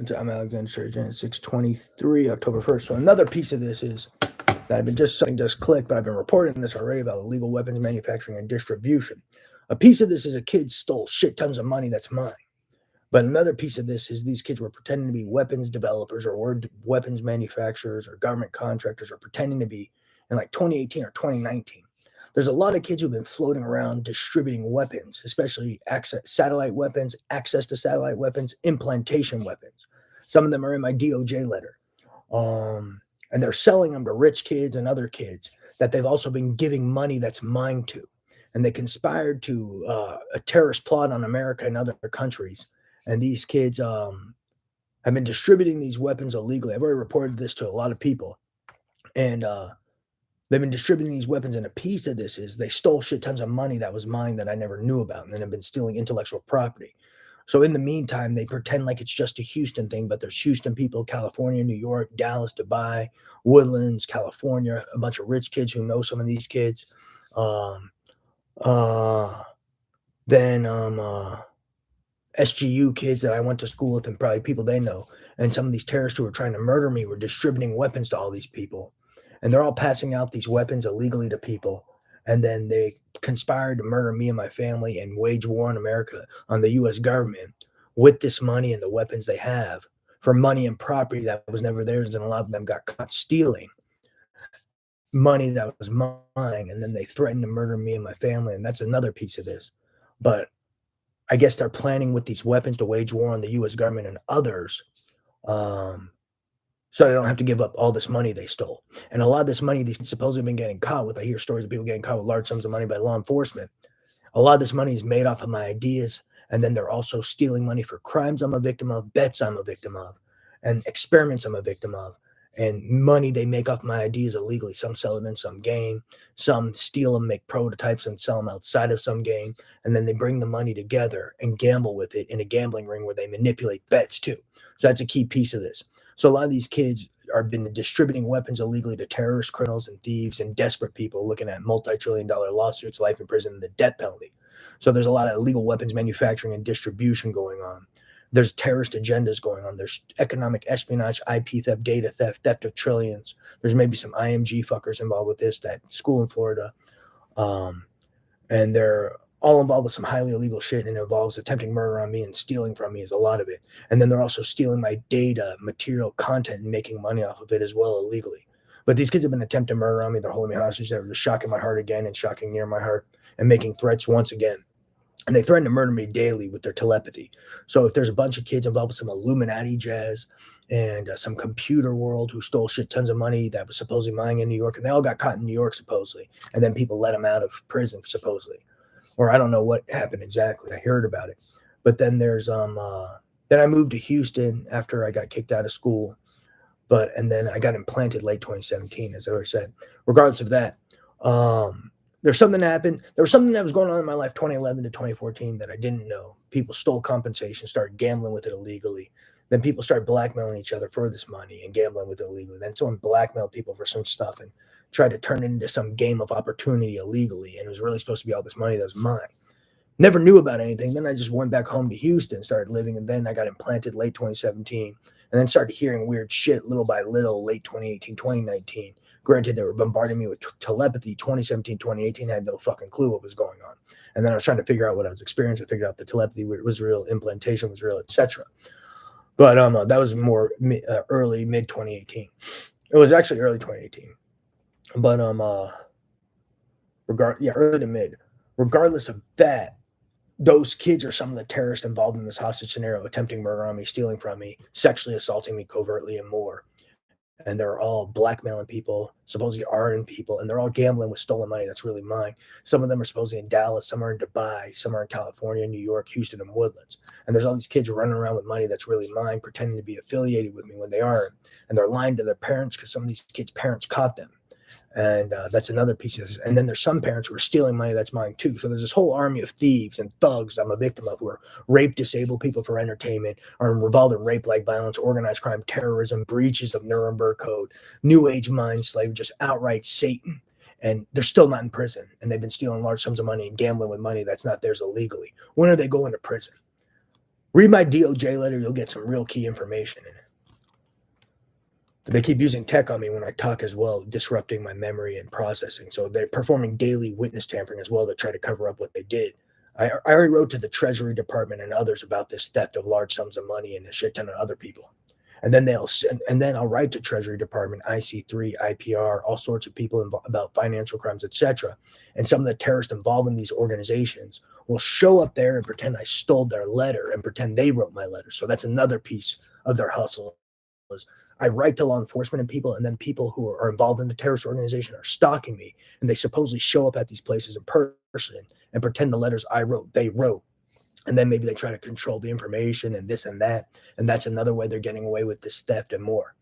I'm Alexander Sturgeon, 623, October 1st. So another piece of this is that I've been just something just clicked, but I've been reporting this already about illegal weapons manufacturing and distribution. A piece of this is a kid stole shit tons of money that's mine. But another piece of this is these kids were pretending to be weapons developers or weapons manufacturers or government contractors or pretending to be in like 2018 or 2019. There's a lot of kids who've been floating around distributing weapons, especially satellite weapons, access to satellite weapons, implantation weapons. Some of them are in my DOJ letter. Um, and they're selling them to rich kids and other kids that they've also been giving money that's mine to. And they conspired to a terrorist plot on America and other countries. And these kids have been distributing these weapons illegally. I've already reported this to a lot of people. And they've been distributing these weapons. And a piece of this is they stole shit tons of money that was mine that I never knew about. And then have been stealing intellectual property. So in the meantime, they pretend like it's just a Houston thing, but there's Houston people, California, New York, Dallas, Dubai, Woodlands, California, a bunch of rich kids who know some of these kids. Um, uh, then SGU kids that I went to school with and probably people they know. And some of these terrorists who were trying to murder me were distributing weapons to all these people. And they're all passing out these weapons illegally to people. And then they conspired to murder me and my family and wage war in America on the US government with this money and the weapons they have for money and property that was never theirs. And a lot of them got caught stealing money that was mine. And then they threatened to murder me and my family. And that's another piece of this. But I guess they're planning with these weapons to wage war on the US government and others. Um, so they don't have to give up all this money they stole. And a lot of this money, these supposedly been getting caught with. I hear stories of people getting caught with large sums of money by law enforcement. A lot of this money is made off of my ideas. And then they're also stealing money for crimes I'm a victim of, bets I'm a victim of, and experiments I'm a victim of. And money they make off my ideas illegally. Some sell it in some game, some steal them, make prototypes, and sell them outside of some game. And then they bring the money together and gamble with it in a gambling ring where they manipulate bets too. So that's a key piece of this. So a lot of these kids are been distributing weapons illegally to terrorists, criminals, and thieves and desperate people looking at multi-trillion-dollar lawsuits, life in prison, and the death penalty. So there's a lot of illegal weapons manufacturing and distribution going on. There's terrorist agendas going on. There's economic espionage, IP theft, data theft, theft of trillions. There's maybe some IMG fuckers involved with this, that school in Florida. Um, and they're all involved with some highly illegal shit, and it involves attempting murder on me and stealing from me is a lot of it. And then they're also stealing my data, material, content, and making money off of it as well illegally. But these kids have been attempting murder on me. They're holding me hostage. They're just shocking my heart again and shocking near my heart and making threats once again. And they threaten to murder me daily with their telepathy. So if there's a bunch of kids involved with some Illuminati jazz and some computer world who stole shit tons of money that was supposedly mine in New York, and they all got caught in New York supposedly, and then people let them out of prison supposedly, or I don't know what happened exactly. I heard about it, but then then I moved to Houston after I got kicked out of school, and then I got implanted late 2017, as I already said. Regardless of that, um, there's something that happened. There was something that was going on in my life 2011 to 2014 that I didn't know. People stole compensation, started gambling with it illegally. Then people started blackmailing each other for this money and gambling with it illegally. Then someone blackmailed people for some stuff and tried to turn it into some game of opportunity illegally. And it was really supposed to be all this money that was mine. Never knew about anything. Then I just went back home to Houston, started living, and then I got implanted late 2017, and then started hearing weird shit little by little late 2018, 2019. Granted, they were bombarding me with telepathy 2017, 2018. I had no fucking clue what was going on. And then I was trying to figure out what I was experiencing. I figured out the telepathy was real, implantation was real, etc. But that was more early, mid 2018. It was actually early 2018. But early to mid. Regardless of that, those kids are some of the terrorists involved in this hostage scenario, attempting murder on me, stealing from me, sexually assaulting me covertly, and more. And they're all blackmailing people, supposedly arming people, and they're all gambling with stolen money that's really mine. Some of them are supposedly in Dallas, some are in Dubai, some are in California, New York, Houston, and Woodlands. And there's all these kids running around with money that's really mine, pretending to be affiliated with me when they aren't. And they're lying to their parents because some of these kids' parents caught them. And that's another piece of this. And then there's some parents who are stealing money that's mine too. So there's this whole army of thieves and thugs I'm a victim of who are rape disabled people for entertainment, are involved in rape like violence, organized crime, terrorism, breaches of Nuremberg Code, New Age mind slavery, just outright Satan. And they're still not in prison. And they've been stealing large sums of money and gambling with money that's not theirs illegally. When are they going to prison? Read my DOJ letter. You'll get some real key information in it. They keep using tech on me when I talk as well, disrupting my memory and processing. So they're performing daily witness tampering as well to try to cover up what they did. I already wrote to the Treasury Department and others about this theft of large sums of money and a shit ton of other people. And then I'll write to Treasury Department, IC3, IPR, all sorts of people about financial crimes, etc. And some of the terrorists involved in these organizations will show up there and pretend I stole their letter and pretend they wrote my letter. So that's another piece of their hustle. I write to law enforcement and people, and then people who are involved in the terrorist organization are stalking me, and they supposedly show up at these places in person and pretend the letters I wrote, they wrote. And then maybe they try to control the information and this and that. And that's another way they're getting away with this theft and more.